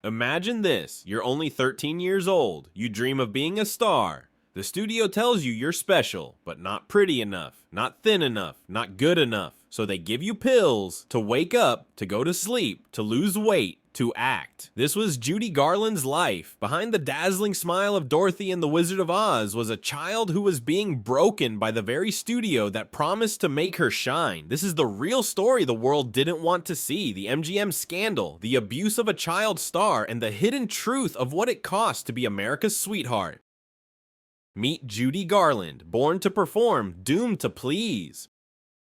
Imagine this, you're only 13 years old, you dream of being a star. The studio tells you you're special, but not pretty enough, not thin enough, not good enough. So they give you pills to wake up, to go to sleep, to lose weight, to act. This was Judy Garland's life. Behind the dazzling smile of Dorothy in The Wizard of Oz was a child who was being broken by the very studio that promised to make her shine. This is the real story the world didn't want to see. The MGM Scandal, the abuse of a child star, and the hidden truth of what it cost to be America's sweetheart. Meet Judy Garland, born to perform, doomed to please.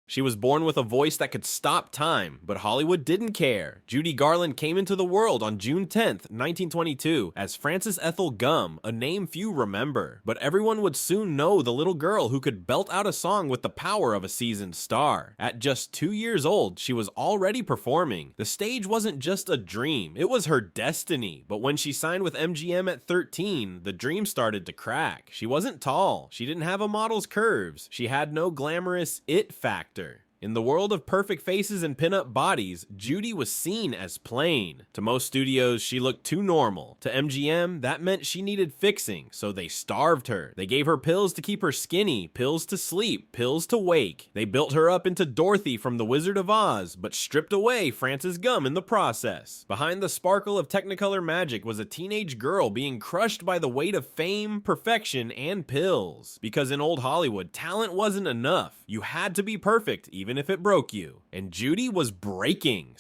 She was born with a voice that could stop time, but Hollywood didn't care. Judy Garland came into the world on June 10th, 1922, as Frances Ethel Gum, a name few remember. But everyone would soon know the little girl who could belt out a song with the power of a seasoned star. At just 2 years old, she was already performing. The stage wasn't just a dream, it was her destiny. But when she signed with MGM at 13, the dream started to crack. She wasn't tall, she didn't have a model's curves, she had no glamorous it factor. In the world of perfect faces and pin-up bodies, Judy was seen as plain. To most studios, she looked too normal. To MGM, that meant she needed fixing, so they starved her. They gave her pills to keep her skinny, pills to sleep, pills to wake. They built her up into Dorothy from The Wizard of Oz, but stripped away Frances Gum in the process. Behind the sparkle of Technicolor magic was a teenage girl being crushed by the weight of fame, perfection, and pills. Because in old Hollywood, talent wasn't enough. You had to be perfect, even if it broke you. And Judy was breaking.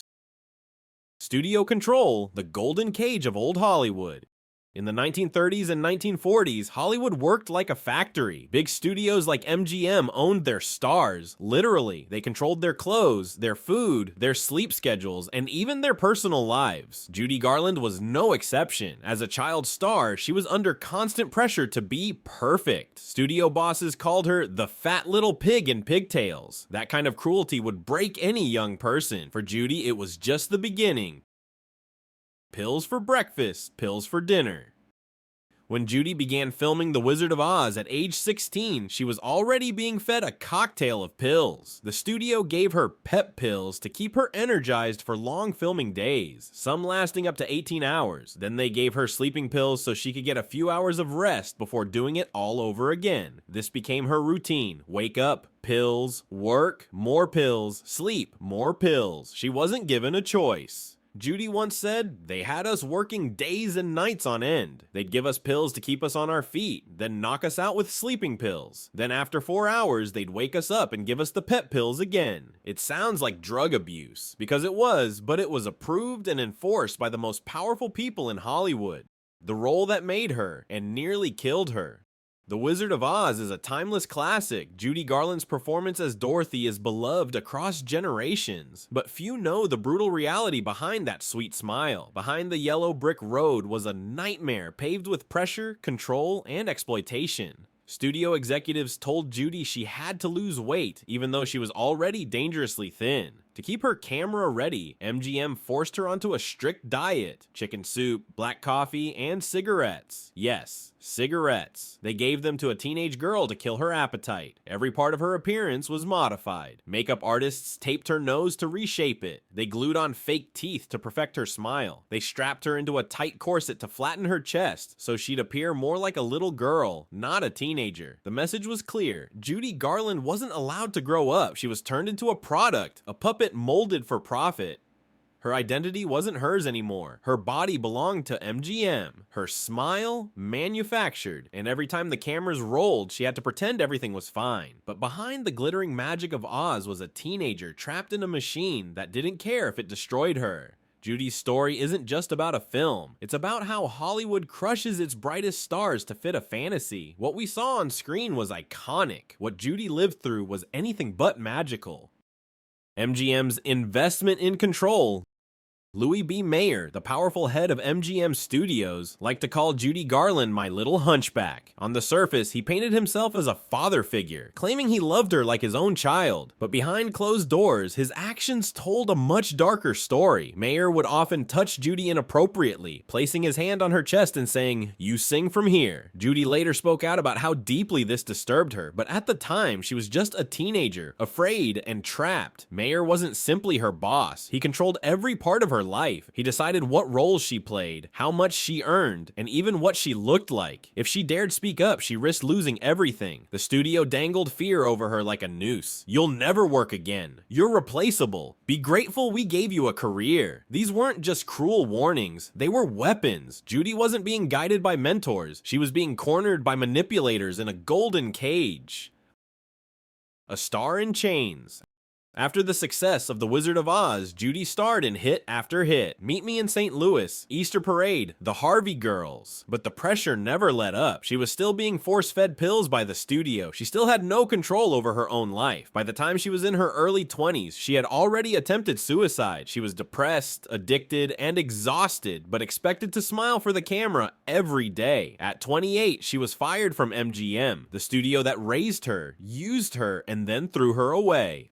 Studio control, the golden cage of old Hollywood. In the 1930s and 1940s, Hollywood worked like a factory. Big studios like MGM owned their stars. Literally, they controlled their clothes, their food, their sleep schedules, and even their personal lives. Judy Garland was no exception. As a child star, she was under constant pressure to be perfect. Studio bosses called her the fat little pig in pigtails. That kind of cruelty would break any young person. For Judy, it was just the beginning. Pills for breakfast, pills for dinner. When Judy began filming The Wizard of Oz at age 16, she was already being fed a cocktail of pills. The studio gave her pep pills to keep her energized for long filming days, some lasting up to 18 hours. Then they gave her sleeping pills so she could get a few hours of rest before doing it all over again. This became her routine. Wake up, pills, work, more pills, sleep, more pills. She wasn't given a choice. Judy once said, "They had us working days and nights on end. They'd give us pills to keep us on our feet, then knock us out with sleeping pills. Then after 4 hours, they'd wake us up and give us the pep pills again." It sounds like drug abuse, because it was, but it was approved and enforced by the most powerful people in Hollywood. The role that made her, and nearly killed her. The Wizard of Oz is a timeless classic. Judy Garland's performance as Dorothy is beloved across generations. But few know the brutal reality behind that sweet smile. Behind the yellow brick road was a nightmare paved with pressure, control, and exploitation. Studio executives told Judy she had to lose weight, even though she was already dangerously thin. To keep her camera ready, MGM forced her onto a strict diet: chicken soup, black coffee, and cigarettes. Yes, cigarettes. They gave them to a teenage girl to kill her appetite. Every part of her appearance was modified. Makeup artists taped her nose to reshape it. They glued on fake teeth to perfect her smile. They strapped her into a tight corset to flatten her chest, so she'd appear more like a little girl, not a teenager. The message was clear. Judy Garland wasn't allowed to grow up. She was turned into a product, a puppet molded for profit. Her identity wasn't hers anymore. Her body belonged to MGM. Her smile, manufactured, and every time the cameras rolled, she had to pretend everything was fine. But behind the glittering magic of Oz was a teenager trapped in a machine that didn't care if it destroyed her. Judy's story isn't just about a film. It's about how Hollywood crushes its brightest stars to fit a fantasy. What we saw on screen was iconic. What Judy lived through was anything but magical. MGM's investment in control. Louis B. Mayer, the powerful head of MGM Studios, liked to call Judy Garland my little hunchback. On the surface, he painted himself as a father figure, claiming he loved her like his own child. But behind closed doors, his actions told a much darker story. Mayer would often touch Judy inappropriately, placing his hand on her chest and saying, "You sing from here." Judy later spoke out about how deeply this disturbed her, but at the time, she was just a teenager, afraid and trapped. Mayer wasn't simply her boss. He controlled every part of her life. He decided what roles she played, how much she earned, and even what she looked like. If she dared speak up, she risked losing everything. The studio dangled fear over her like a noose. You'll never work again. You're replaceable. Be grateful we gave you a career. These weren't just cruel warnings, they were weapons. Judy wasn't being guided by mentors. She was being cornered by manipulators in a golden cage. A star in chains. After the success of The Wizard of Oz, Judy starred in hit after hit. Meet Me in St. Louis, Easter Parade, The Harvey Girls. But the pressure never let up. She was still being force-fed pills by the studio. She still had no control over her own life. By the time she was in her early 20s, she had already attempted suicide. She was depressed, addicted, and exhausted, but expected to smile for the camera every day. At 28, she was fired from MGM, the studio that raised her, used her, and then threw her away.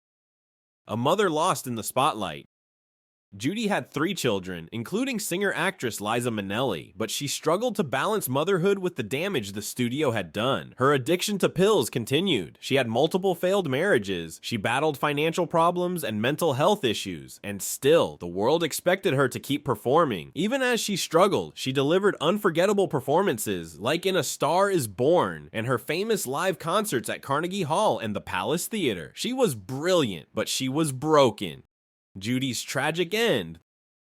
A mother lost in the spotlight. Judy had 3 children, including singer-actress Liza Minnelli, but she struggled to balance motherhood with the damage the studio had done. Her addiction to pills continued. She had multiple failed marriages, she battled financial problems and mental health issues, and still, the world expected her to keep performing. Even as she struggled, she delivered unforgettable performances, like in A Star is Born, and her famous live concerts at Carnegie Hall and the Palace Theater. She was brilliant, but she was broken. Judy's tragic end.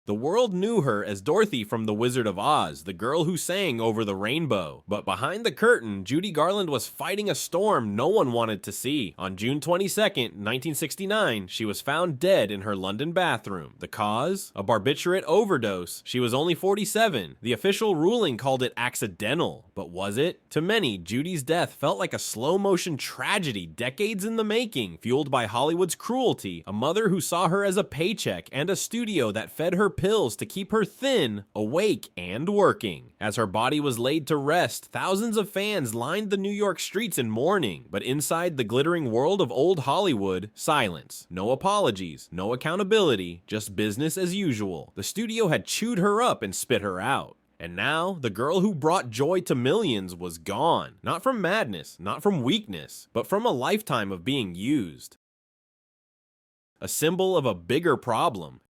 The world knew her as Dorothy from The Wizard of Oz, the girl who sang over the rainbow. But behind the curtain, Judy Garland was fighting a storm no one wanted to see. On June 22nd, 1969, she was found dead in her London bathroom. The cause? A barbiturate overdose. She was only 47. The official ruling called it accidental. But was it? To many, Judy's death felt like a slow-motion tragedy decades in the making, fueled by Hollywood's cruelty, a mother who saw her as a paycheck, and a studio that fed her pills to keep her thin, awake, and working. As her body was laid to rest, thousands of fans lined the New York streets in mourning, but inside the glittering world of old Hollywood, silence. No apologies, no accountability, just business as usual. The studio had chewed her up and spit her out. And now, the girl who brought joy to millions was gone. Not from madness, not from weakness, but from a lifetime of being used. A symbol of a bigger problem.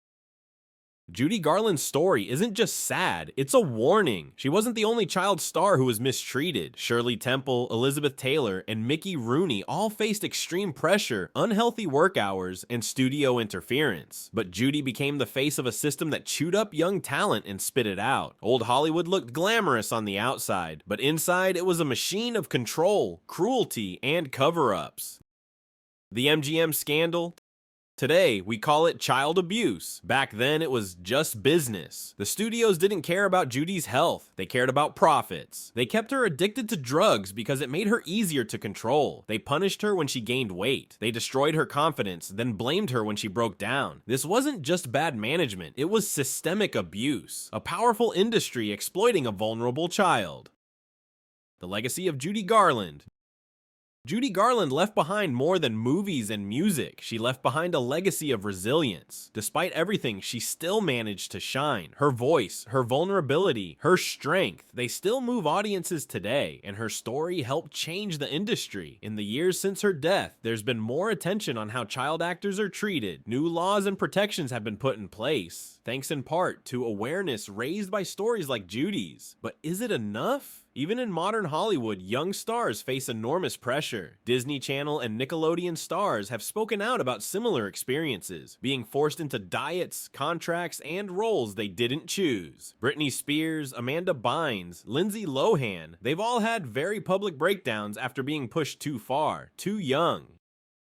Judy Garland's story isn't just sad, it's a warning. She wasn't the only child star who was mistreated. Shirley Temple, Elizabeth Taylor, and Mickey Rooney all faced extreme pressure, unhealthy work hours, and studio interference. But Judy became the face of a system that chewed up young talent and spit it out. Old Hollywood looked glamorous on the outside, but inside it was a machine of control, cruelty, and cover-ups. The MGM Scandal? Today, we call it child abuse. Back then, it was just business. The studios didn't care about Judy's health. They cared about profits. They kept her addicted to drugs because it made her easier to control. They punished her when she gained weight. They destroyed her confidence, then blamed her when she broke down. This wasn't just bad management. It was systemic abuse. A powerful industry exploiting a vulnerable child. The legacy of Judy Garland. Judy Garland left behind more than movies and music. She left behind a legacy of resilience. Despite everything, she still managed to shine. Her voice, her vulnerability, her strength, they still move audiences today, and her story helped change the industry. In the years since her death, there's been more attention on how child actors are treated. New laws and protections have been put in place, thanks in part to awareness raised by stories like Judy's. But is it enough? Even in modern Hollywood, young stars face enormous pressure. Disney Channel and Nickelodeon stars have spoken out about similar experiences, being forced into diets, contracts, and roles they didn't choose. Britney Spears, Amanda Bynes, Lindsay Lohan, they've all had very public breakdowns after being pushed too far, too young.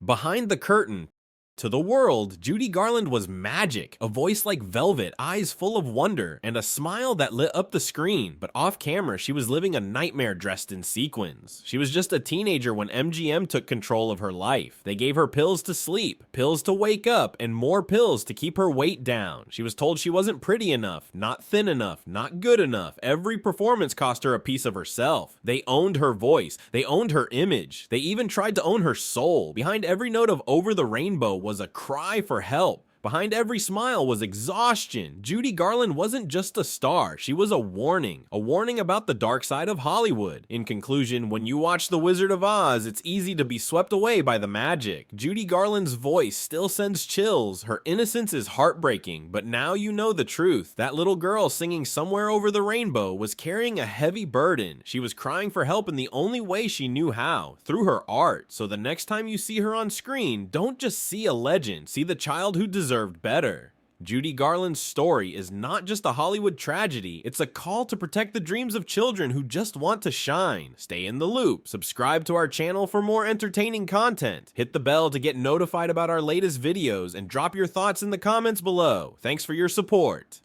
Behind the curtain, to the world, Judy Garland was magic, a voice like velvet, eyes full of wonder, and a smile that lit up the screen, but off camera she was living a nightmare dressed in sequins. She was just a teenager when MGM took control of her life. They gave her pills to sleep, pills to wake up, and more pills to keep her weight down. She was told she wasn't pretty enough, not thin enough, not good enough. Every performance cost her a piece of herself. They owned her voice, they owned her image, they even tried to own her soul. Behind every note of Over the Rainbow was a cry for help. Behind every smile was exhaustion. Judy Garland wasn't just a star, she was a warning about the dark side of Hollywood. In conclusion, when you watch The Wizard of Oz, it's easy to be swept away by the magic. Judy Garland's voice still sends chills, her innocence is heartbreaking, but now you know the truth. That little girl singing Somewhere Over the Rainbow was carrying a heavy burden. She was crying for help in the only way she knew how, through her art. So the next time you see her on screen, don't just see a legend, see the child who deserved better. Judy Garland's story is not just a Hollywood tragedy, it's a call to protect the dreams of children who just want to shine. Stay in the loop, subscribe to our channel for more entertaining content, hit the bell to get notified about our latest videos, and drop your thoughts in the comments below. Thanks for your support.